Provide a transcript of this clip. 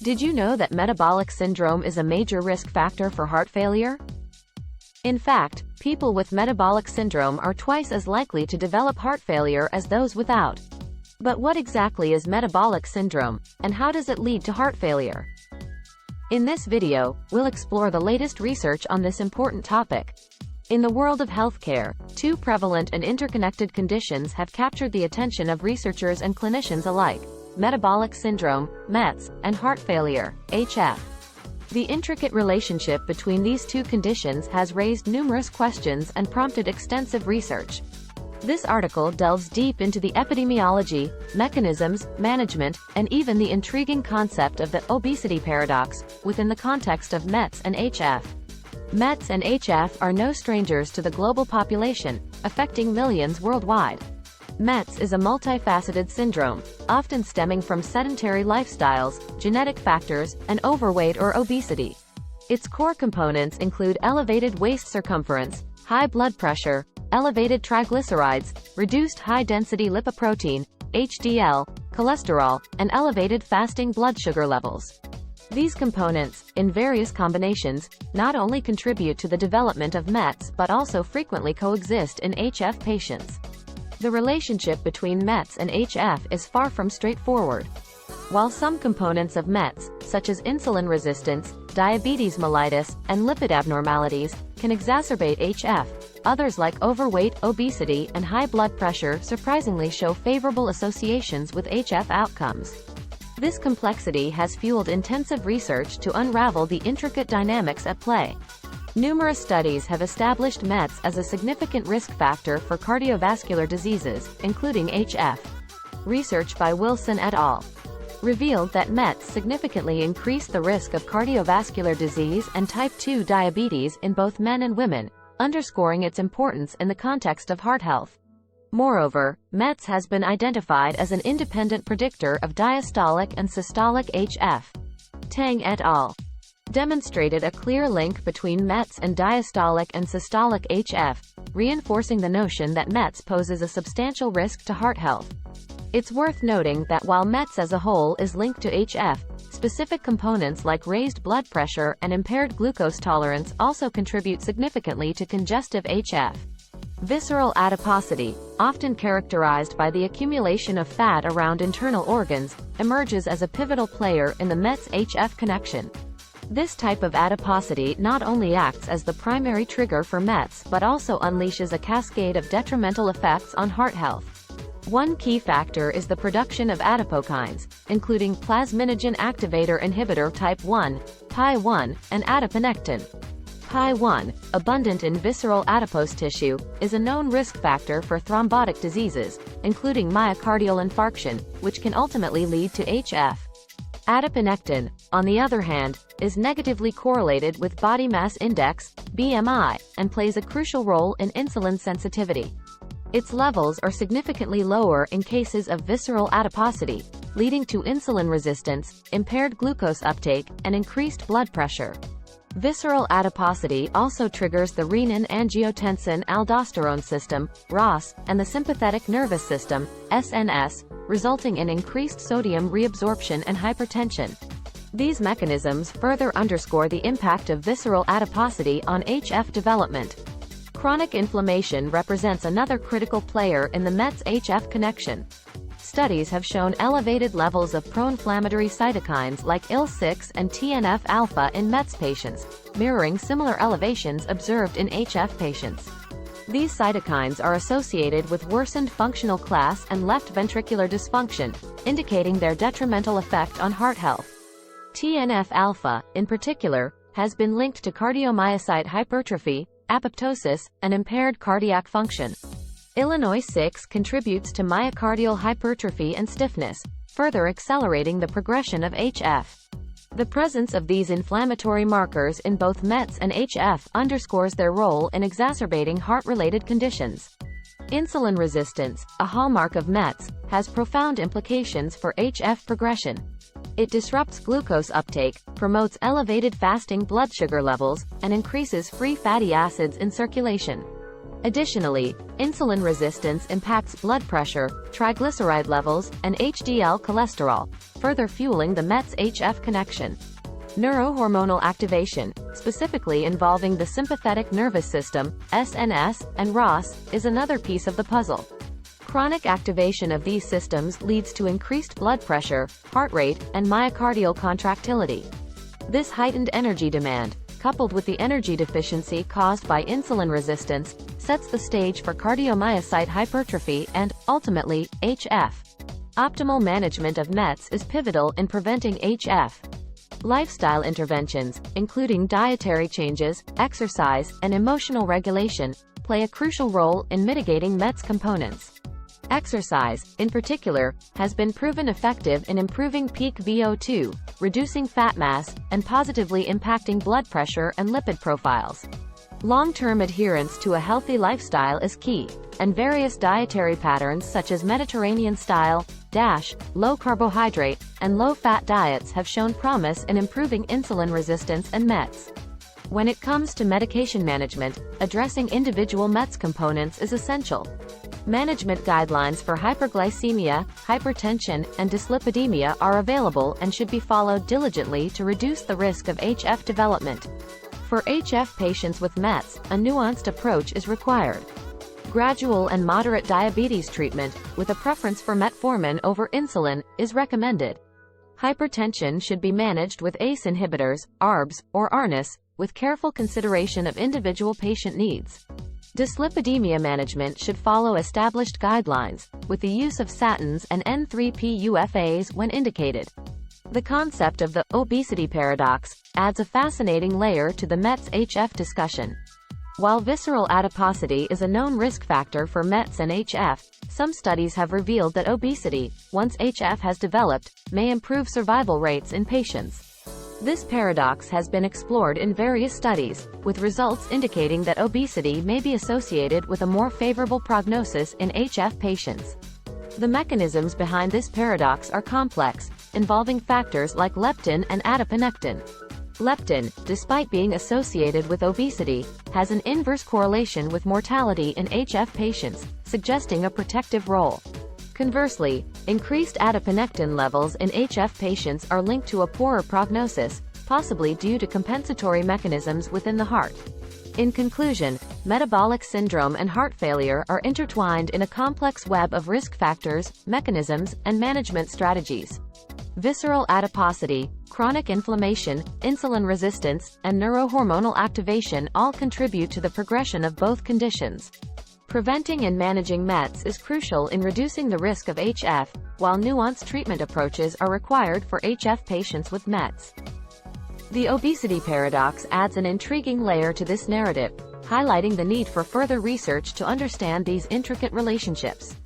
Did you know that metabolic syndrome is a major risk factor for heart failure? In fact, people with metabolic syndrome are twice as likely to develop heart failure as those without. But what exactly is metabolic syndrome, and how does it lead to heart failure? In this video, we'll explore the latest research on this important topic. In the world of healthcare, two prevalent and interconnected conditions have captured the attention of researchers and clinicians alike: metabolic syndrome, METS, and heart failure, HF. The intricate relationship between these two conditions has raised numerous questions and prompted extensive research. This article delves deep into the epidemiology, mechanisms, management, and even the intriguing concept of the obesity paradox within the context of METS and HF. METS and HF are no strangers to the global population, affecting millions worldwide. METS is a multifaceted syndrome, often stemming from sedentary lifestyles, genetic factors, and overweight or obesity. Its core components include elevated waist circumference, high blood pressure, elevated triglycerides, reduced high-density lipoprotein, HDL, cholesterol, and elevated fasting blood sugar levels. These components, in various combinations, not only contribute to the development of METS but also frequently coexist in HF patients. The relationship between METS and HF is far from straightforward. While some components of METS, such as insulin resistance, diabetes mellitus, and lipid abnormalities, can exacerbate HF, others like overweight, obesity, and high blood pressure surprisingly show favorable associations with HF outcomes. This complexity has fueled intensive research to unravel the intricate dynamics at play. Numerous studies have established METS as a significant risk factor for cardiovascular diseases, including HF. Research by Wilson et al. Revealed that METS significantly increase the risk of cardiovascular disease and type 2 diabetes in both men and women, underscoring its importance in the context of heart health. Moreover, METS has been identified as an independent predictor of diastolic and systolic HF. Tang et al. Demonstrated a clear link between METS and diastolic and systolic HF, reinforcing the notion that METS poses a substantial risk to heart health. It's worth noting that while METS as a whole is linked to HF, specific components like raised blood pressure and impaired glucose tolerance also contribute significantly to congestive HF. Visceral adiposity, often characterized by the accumulation of fat around internal organs, emerges as a pivotal player in the METS-HF connection. This type of adiposity not only acts as the primary trigger for METS but also unleashes a cascade of detrimental effects on heart health. One key factor is the production of adipokines, including plasminogen activator inhibitor type 1, PI1, and adiponectin. PI1, abundant in visceral adipose tissue, is a known risk factor for thrombotic diseases, including myocardial infarction, which can ultimately lead to HF. Adiponectin, on the other hand, is negatively correlated with body mass index, BMI, and plays a crucial role in insulin sensitivity. Its levels are significantly lower in cases of visceral adiposity, leading to insulin resistance, impaired glucose uptake, and increased blood pressure. Visceral adiposity also triggers the renin-angiotensin-aldosterone system, ROS, and the sympathetic nervous system, SNS, resulting in increased sodium reabsorption and hypertension. These mechanisms further underscore the impact of visceral adiposity on HF development. Chronic inflammation represents another critical player in the METS-HF connection. Studies have shown elevated levels of pro-inflammatory cytokines like IL-6 and TNF-alpha in METS patients, mirroring similar elevations observed in HF patients. These cytokines are associated with worsened functional class and left ventricular dysfunction, indicating their detrimental effect on heart health. TNF-alpha, in particular, has been linked to cardiomyocyte hypertrophy, apoptosis, and impaired cardiac function. Illinois 6 contributes to myocardial hypertrophy and stiffness, further accelerating the progression of HF. The presence of these inflammatory markers in both METS and HF underscores their role in exacerbating heart-related conditions. Insulin resistance, a hallmark of METS, has profound implications for HF progression. It disrupts glucose uptake, promotes elevated fasting blood sugar levels, and increases free fatty acids in circulation. Additionally, insulin resistance impacts blood pressure, triglyceride levels, and HDL cholesterol, further fueling the METs-HF connection. Neurohormonal activation, specifically involving the sympathetic nervous system, SNS, and ROS, is another piece of the puzzle. Chronic activation of these systems leads to increased blood pressure, heart rate, and myocardial contractility. This heightened energy demand, coupled with the energy deficiency caused by insulin resistance, sets the stage for cardiomyocyte hypertrophy and, ultimately, HF. Optimal management of METs is pivotal in preventing HF. Lifestyle interventions, including dietary changes, exercise, and emotional regulation, play a crucial role in mitigating METs components. Exercise, in particular, has been proven effective in improving peak VO2, reducing fat mass, and positively impacting blood pressure and lipid profiles. Long-term adherence to a healthy lifestyle is key, and various dietary patterns such as Mediterranean-style, low-carbohydrate, and low-fat diets have shown promise in improving insulin resistance and METs. When it comes to medication management, addressing individual METs components is essential. Management guidelines for hyperglycemia, hypertension, and dyslipidemia are available and should be followed diligently to reduce the risk of HF development. For HF patients with METs, a nuanced approach is required. Gradual and moderate diabetes treatment, with a preference for metformin over insulin, is recommended. Hypertension should be managed with ACE inhibitors, ARBs, or ARNIS, with careful consideration of individual patient needs. Dyslipidemia management should follow established guidelines, with the use of statins and N3-PUFAs when indicated. The concept of the obesity paradox adds a fascinating layer to the METs-HF discussion. While visceral adiposity is a known risk factor for METs and HF, some studies have revealed that obesity, once HF has developed, may improve survival rates in patients. This paradox has been explored in various studies, with results indicating that obesity may be associated with a more favorable prognosis in HF patients. The mechanisms behind this paradox are complex, involving factors like leptin and adiponectin. Leptin, despite being associated with obesity, has an inverse correlation with mortality in HF patients, suggesting a protective role. Conversely, increased adiponectin levels in HF patients are linked to a poorer prognosis, possibly due to compensatory mechanisms within the heart. In conclusion, metabolic syndrome and heart failure are intertwined in a complex web of risk factors, mechanisms, and management strategies. Visceral adiposity, chronic inflammation, insulin resistance, and neurohormonal activation all contribute to the progression of both conditions. Preventing and managing METs is crucial in reducing the risk of HF, while nuanced treatment approaches are required for HF patients with METs. The obesity paradox adds an intriguing layer to this narrative, highlighting the need for further research to understand these intricate relationships.